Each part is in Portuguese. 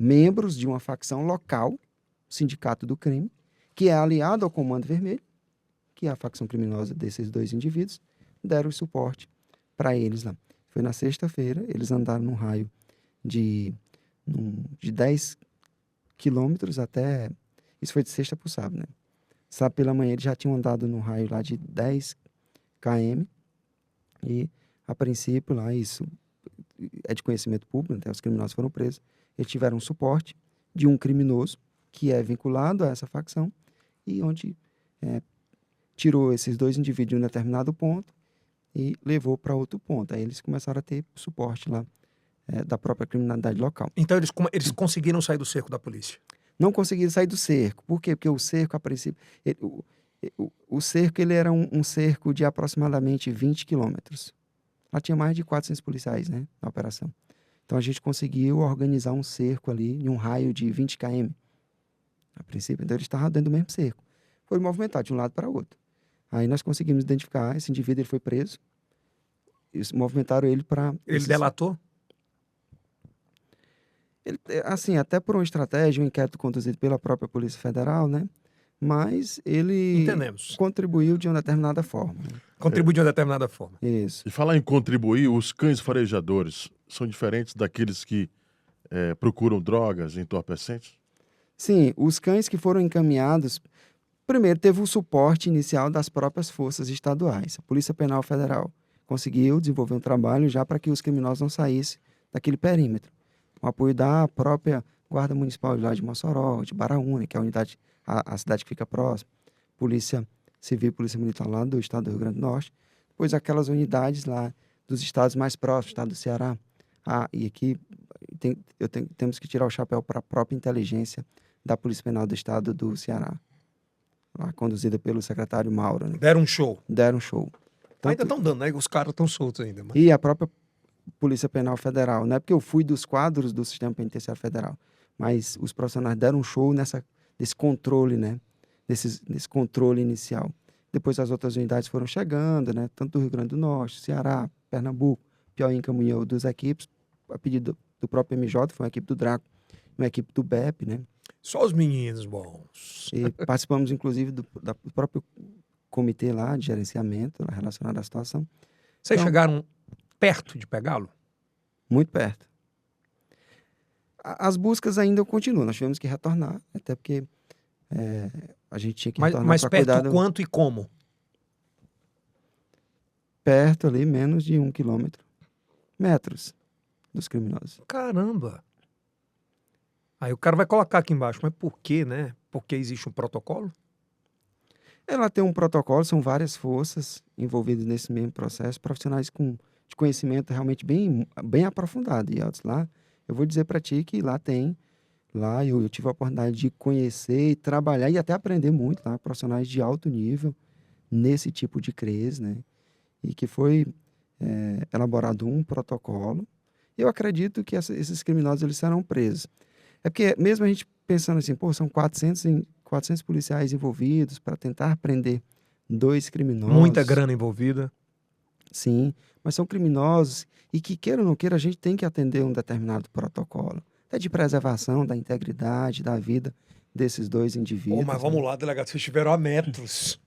membros de uma facção local, Sindicato do Crime, que é aliado ao Comando Vermelho, que é a facção criminosa desses dois indivíduos, deram o suporte para eles lá. Foi na sexta-feira, eles andaram num raio de 10 quilômetros até... Isso foi de sexta para o sábado, né? Sábado pela manhã eles já tinham andado num raio lá de 10 km e, a princípio, lá isso é de conhecimento público, até os criminosos foram presos. Eles tiveram suporte de um criminoso que é vinculado a essa facção e onde tirou esses dois indivíduos de um determinado ponto e levou para outro ponto. Aí eles começaram a ter suporte lá da própria criminalidade local. Então eles conseguiram sair do cerco da polícia? Não conseguiram sair do cerco. Por quê? Porque o cerco, a princípio... O cerco ele era um cerco de aproximadamente 20 quilômetros. Lá tinha mais de 400 policiais, né, na operação. Então a gente conseguiu organizar um cerco ali em um raio de 20 km. A princípio, então eles estavam dentro do mesmo cerco. Foi movimentado de um lado para o outro. Aí nós conseguimos identificar esse indivíduo, ele foi preso. Eles movimentaram ele para... Ele delatou? Ele, assim, até por uma estratégia, um inquérito conduzido pela própria Polícia Federal, né? Mas ele contribuiu de uma determinada forma. Né? Contribuiu de uma determinada forma. Isso. E falar em contribuir, os cães farejadores são diferentes daqueles que procuram drogas entorpecentes? Sim, os cães que foram encaminhados, primeiro teve o suporte inicial das próprias forças estaduais. A Polícia Penal Federal conseguiu desenvolver um trabalho já para que os criminosos não saíssem daquele perímetro. O apoio da própria Guarda Municipal de lá de Mossoró, de Baraúna, que é a unidade, a cidade que fica próxima, Polícia Civil e Polícia Militar lá do estado do Rio Grande do Norte, depois aquelas unidades lá dos estados mais próximos, estado do Ceará. E aqui temos que tirar o chapéu para a própria inteligência da Polícia Penal do estado do Ceará, lá conduzida pelo secretário Mauro. Né? Deram um show. Deram um show. Ainda estão dando, né? Os caras estão soltos ainda. Mas... E a própria Polícia Penal Federal. Não é porque eu fui dos quadros do Sistema Penitenciário Federal, mas os profissionais deram um show nesse controle, né? Nesse controle inicial. Depois as outras unidades foram chegando, né? Tanto do Rio Grande do Norte, Ceará, Pernambuco, Piauí encaminhou duas equipes, a pedido do próprio MJ, foi uma equipe do Draco, uma equipe do BEP, né? Só os meninos bons. E participamos, inclusive, do próprio comitê lá de gerenciamento relacionado à situação. Vocês chegaram perto de pegá-lo? Muito perto. As buscas ainda continuam, nós tivemos que retornar, até porque a gente tinha que retornar mas para perto cuidar quanto e como? Perto ali, menos de 1 quilômetro. Metros dos criminosos. Caramba! Aí o cara vai colocar aqui embaixo, mas por quê, né? Porque existe um protocolo? Ela tem um protocolo, são várias forças envolvidas nesse mesmo processo, profissionais de conhecimento realmente bem, bem aprofundado. E lá, eu vou dizer para ti que lá eu tive a oportunidade de conhecer e trabalhar e até aprender muito lá, profissionais de alto nível nesse tipo de CREs, né? E que foi elaborado um protocolo. Eu acredito que esses criminosos eles serão presos. É porque mesmo a gente pensando assim, são 400 policiais envolvidos para tentar prender 2 criminosos. Muita grana envolvida. Sim, mas são criminosos e que, queira ou não queira, a gente tem que atender um determinado protocolo. Até de preservação da integridade, da vida desses 2 indivíduos. Mas vamos lá, delegado, vocês estiveram a metros.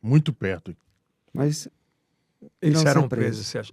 Muito perto. Mas eles serão presos, você acha?